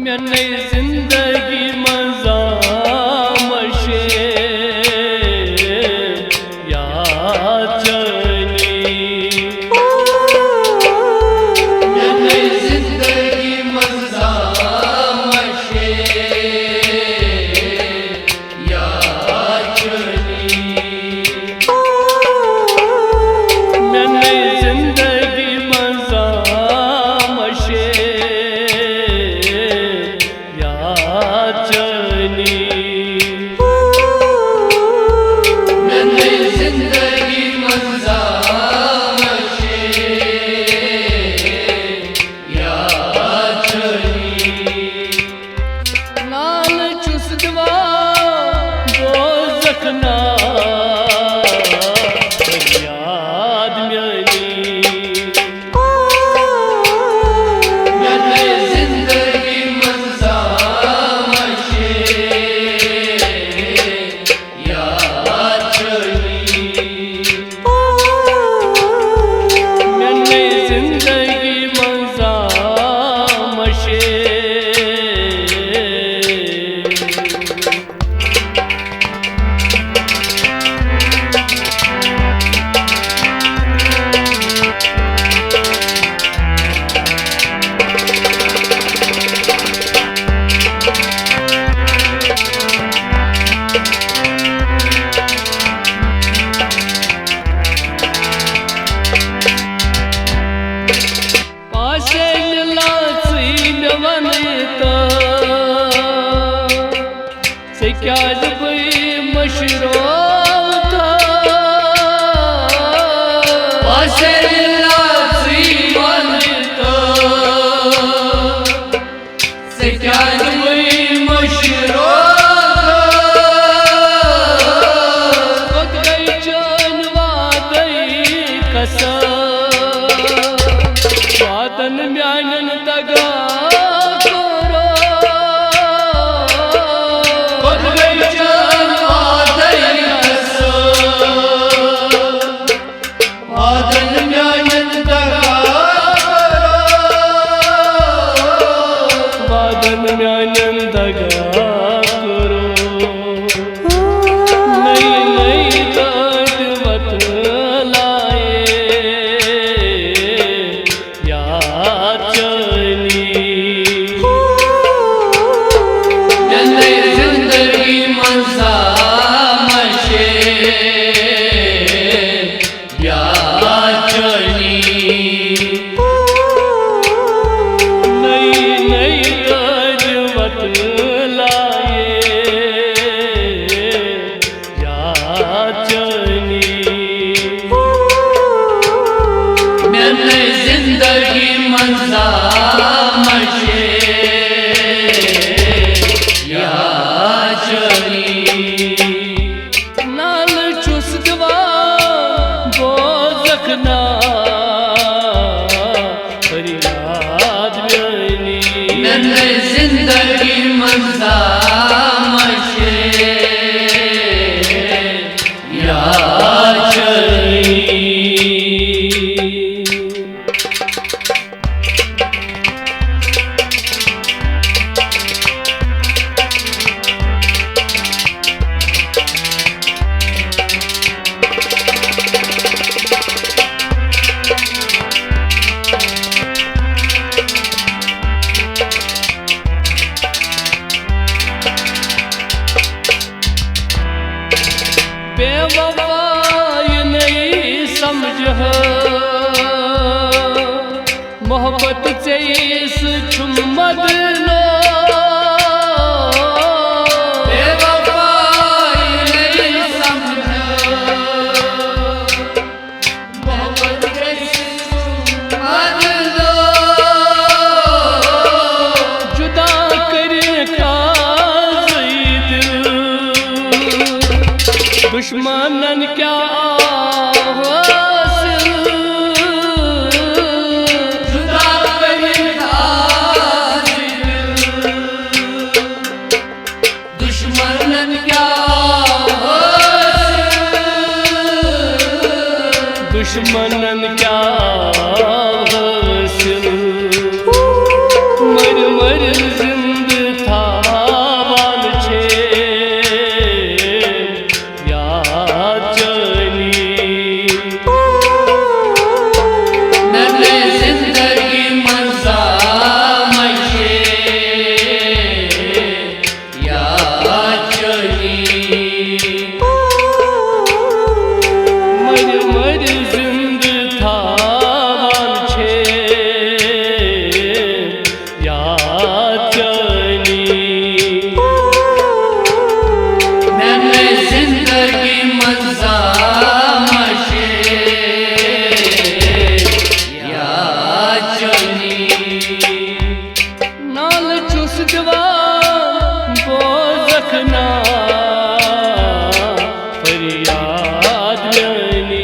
मैंने जिंदगी मजा मशे या चली मैंने जिंदगी मजा मशे या चली मैंने जिंदगी मजा मशे मैंने जिंदगी मजा मशे या चली नाल चुसदवा दोज़खना याद म्यानी मैंने जिंदगी मजा मशे या मैंने जिंदगी मजा मशे क्या जब मशरो था से क्या जब मशरो गई जानवा गई कसम वादन म्यानन तगा मैंने जिंदगी मजा मशे या चली नाल चुसदवा दोज़खना फरियाद म्यानी मैंने जिंदगी मजा मशे या चली बेवफाई नहीं समझ मोहब्बत से इस चुम्मद लो बेवफाई नहीं समझ मोहब्बत से इस चुम्मद लो जुदा कर दुश्मनन क्या हासिल जुदा कर दवा बोझखना फरियाद यानी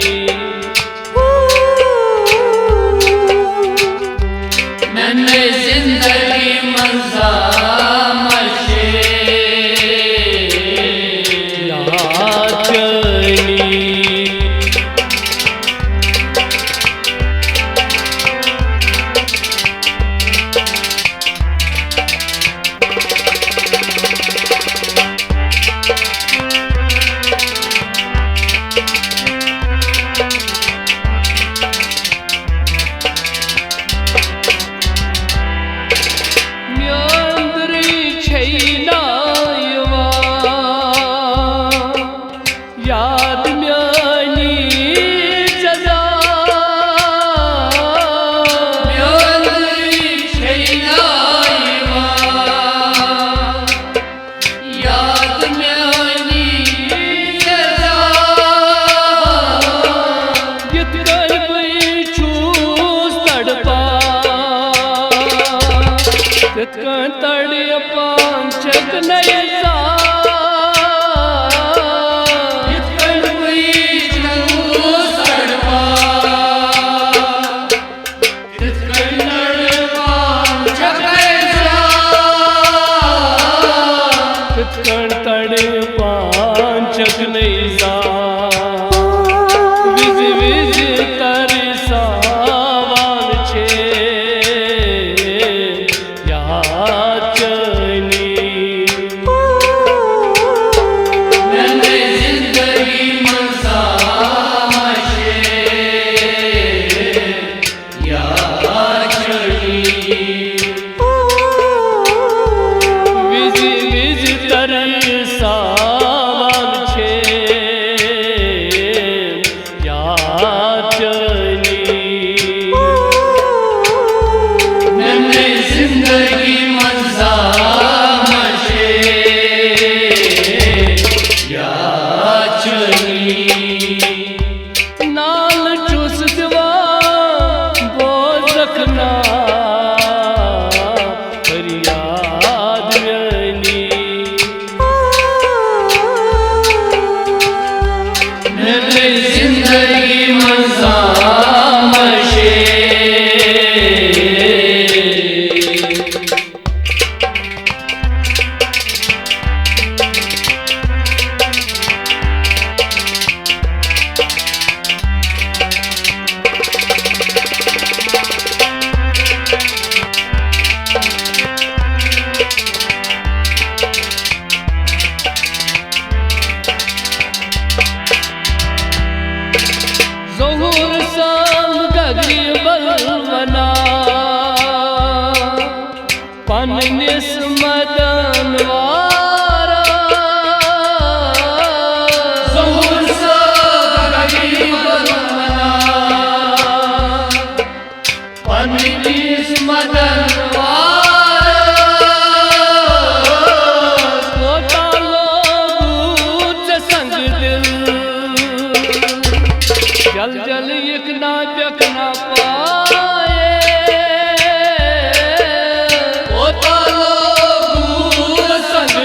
मैंने जिंदगी मंजा मशे याद यानी याद म्यानी जजा म्यानी छैनायवा याद म्यानी जजा यत कर बई छूस तड़पा यत कर तड़िया पांचक नयसा तड़े पांचक नैसा विज विज तरसावान छे याचनी मैंने जिंदगी मंसा मशे याचनी तरसावान छे याचनी मैंने जिंदगी मंजा मशे याचनी नाल चूस दवा बोझखना फरियाद यानी मेरे जिंदगी मंजा मशे ज़हूर संग गगरी बलवना पननिस मदनवारा ज़हूर संग गगरी बलवना पननिस मदनवारा कोता लोग संग दिल जल जल एक ना देखना पाए ओ तालो संग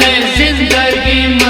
जिंदगी